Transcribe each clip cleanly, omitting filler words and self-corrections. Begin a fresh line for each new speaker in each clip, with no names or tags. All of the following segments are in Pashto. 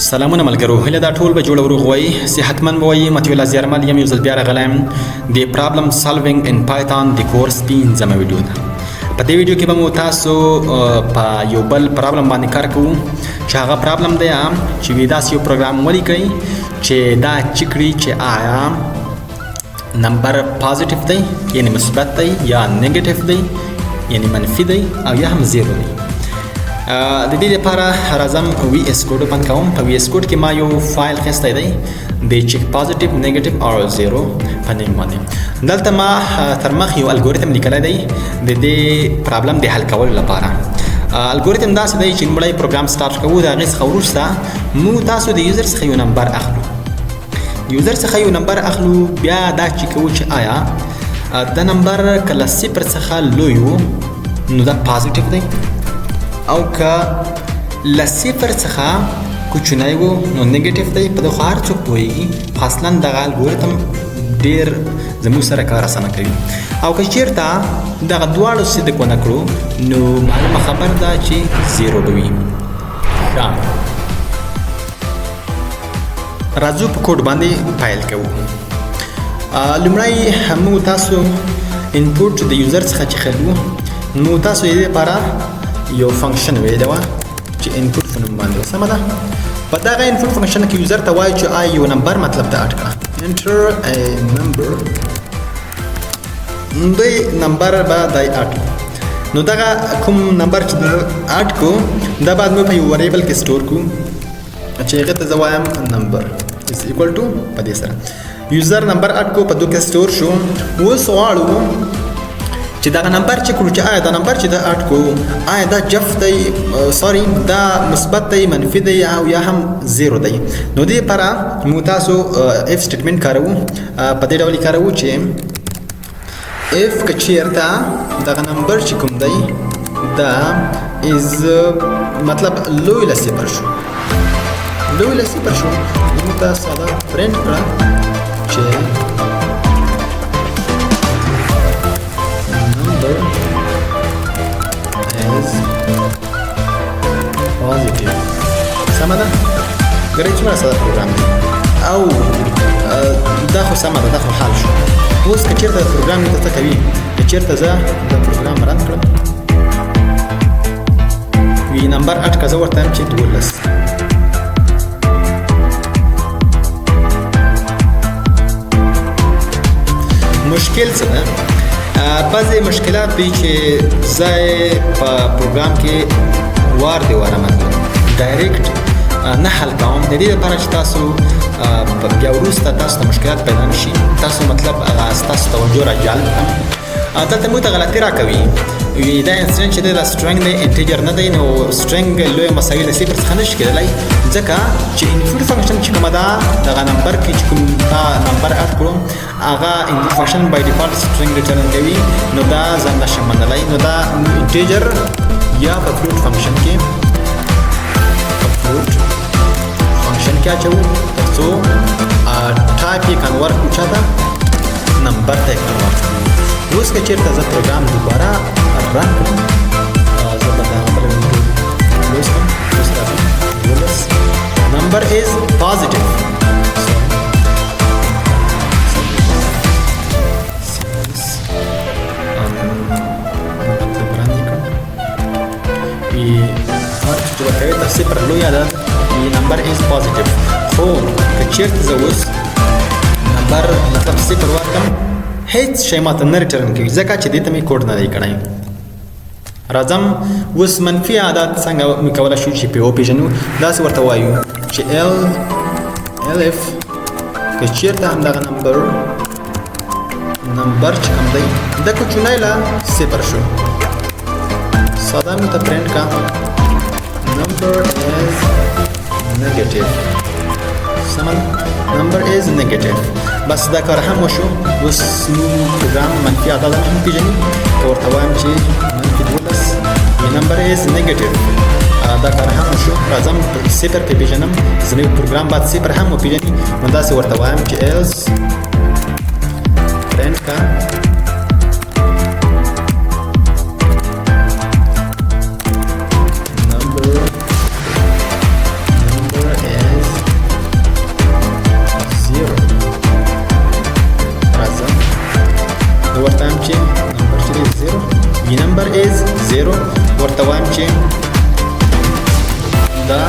سلامونه ملګرو، هله دا ټول به جوړ وروغ وای صحتمن وای متي الله زیرمل یم یو ځل بیا راغلایم د پرابلم سالوینګ ان پایثون د کورس 15 ویډیو ده. په دې ویډیو کې به مو تاسو په یو بل پرابلم باندې کار کوو چې هغه پرابلم دی چې ویداس یو پروګرام ولیکئ چې دا چکړي چې آیا نمبر پازیټیو دی یعنی مثبت دی یا نیگیټیو دی یعنی منفي دی او یا هم زیرو دی. د دې لپاره راځم وی اس کوډ اوپن کوم. په وی اس کوډ کې ما یو فایل خسته دی د چک پازیټیو نیگیټیو او زیرو په نوم باندې. دلته ما تر مخ یو الګوریتم لیکلی دی د دې پرابلم د حل کولو لپاره. الګوریتم داسې دی چې لومړی پروګرام سٹارټ کوو، د هغې څخه وروسته موږ تاسو د یوزر څخه یو نمبر اخلو. یوزر څخه یو نمبر اخلو، بیا دا چې کوو چې آیا دا نمبر کله صفر څخه لوی و نو دا پازیټیو دی او که له صفر څخه کوچنی و نو نیگیټیو دی. په دغه هر څوک پوهېږي خو اصلا دغه الګوریتم ډېر زموږ سره کار اسانه کوي. او که چېرته دغه دواړو صدق ونه کړو نو معلومه خبر ده چې زیرو به وي. راځو په کوډ باندې پیل کوو. لومړی موږ تاسو انپوټ د یوزر څخه چې خلو نو تاسو یې لپاره یو فنکشن ویلی وه چې انپوټ په نوم باندې سمه ده. په دغه انپوټ فنکشن کې یوزر ته وایي چې آیا یو نمبر مطلب ته اډ کړه. انټر ا نمبر دوی نمبر به دی اډ نو دغه کوم نمبر چې اډ کو دا بعد موږ په یو وریبل کې سټور کو چې هغه ته زه وایم نمبر از ایکوال ټو په دې سره یوزر نمبر اډ کو په دوه کې سټور شو. اوس غواړو چې دا نمبر چې کړو چې آیا دا نمبر چې دا اډ کو آیا دا جف دی سوري دا مثبت دی منفي دی او یا هم زیرو دی. نو دې لپاره موږ تاسو اف سټیټمنټ کاروو. په دې ډول کاروو چې اف که چېرته دغه نمبر چې کوم دی دا از مطلب لوی له صفر شو لوی له صفر شو موږ ته ساده پرنټ کړه چې positive. سمه ده؟ ګورئ څومره ساده پروګرام دی او دا خو سمه ده، دا خو حل شو. اوس که چېرته پروګرام ته څه کوي، که چېرته زه دا پروګرام رن کړم وي نمبر اټ که زه ورته یم چې 12 مشکل څه ده؟ بعضې مشکلات دي چې زه په پروګرام کې وار دی واره مطلب ډایرکټ نه حل کوم. د دې لپاره چې تاسو بیا وروسته تاسو ته مشکلات پیدا نه شي، تاسو مطلب هغه ستاسو توجه راجلب کړم. دلته موږ ته غلطي راکوي، دا انسټنټ چې دی دا سټرنګ دی انټیجر نه دی. نو سټرنګ لویه مساوي له صفر څخه نشي کېدلی ځکه چې انپوټ فنکشن چې کومه ده دغه نمبر کې چې کوم دا نمبر اډ کړو هغه انپوټ فنکشن بای ډیفالټ سټرنګ ریټرن کوي. نو دا ځان نشم منلی. نو دا انټیجر یا په فلوټ فنکشن کې اچوو تر څو ټایپ یې کنورټ کړو چاته نمبر ته یې کنورټ کړو. اوس که چېرته زه پروګرام دوباره رن کړم زه به دا بله وینډو کلوز کړم. اوس راځم 12 نمبر از پازیټیو صفر لوی عدد نمبر از پازیټیو. خو که چېرته زه اوس نمبر مطلب صفر ورکړم هیڅ شی ماته نه ریټرن کوي ځکه چې دې ته مې کوډ نه دی کړی. راځم اوس منفي عدد څنګه موږ کولی شو چې پې وپېژنو. داسې ورته وایو چې الف که چېرته همدغه نمبر چې کوم دی دا کوچنی له صفر شو ساده موږ ته پرنټ کا number is negative. سمه number is negative. بس دا کار هم وشو. اوس موږ پروګرام منفي عدد هم پېژني که ورته وایم چې منفي 12 number is negative دا کار هم وشو. راځم صفر کې پېژنم زموږ پروګرام باید صفر هم وپېژني. نو داسې ورته وایم چې else print کا number is ورته هم چې نمبر چې دی 0 بی نمبر از 0 ورته وایم چې دا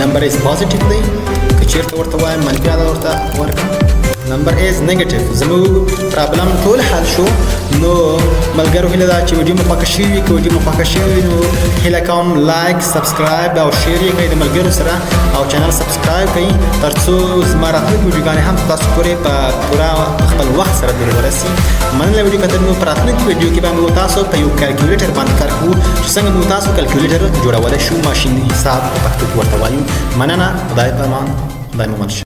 نمبر از پازیټیو دی که چیرته ورته وایم منفي عدد ورته ورکړم نمبر از نیگیټیو زموږ پرابلم ټول حل شو نو ملګرو هیله ده چې ویډیو مو خوښه شوې وي که ویډیو مو خوښه شوې وي نو هیله کوم لایک سبسکرایب او شیر یې کړئ د ملګرو سره او چینل سبسکرایب کړئ تر څو زما راتلونکي ویډیوګانې هم تاسو پورې په پوره خپل وخت سره پورې ورسي مننه ویډیو کتل نو په راتلونکي ویډیو کې به موږ تاسو په یو کیلکولیټر باندې کار کوو چې څنګه موږ تاسو کیلکولیټر جوړولی شو ماشین حساب په پښتو کې ورته وایو مننه خدای په امان خدای مو مل شه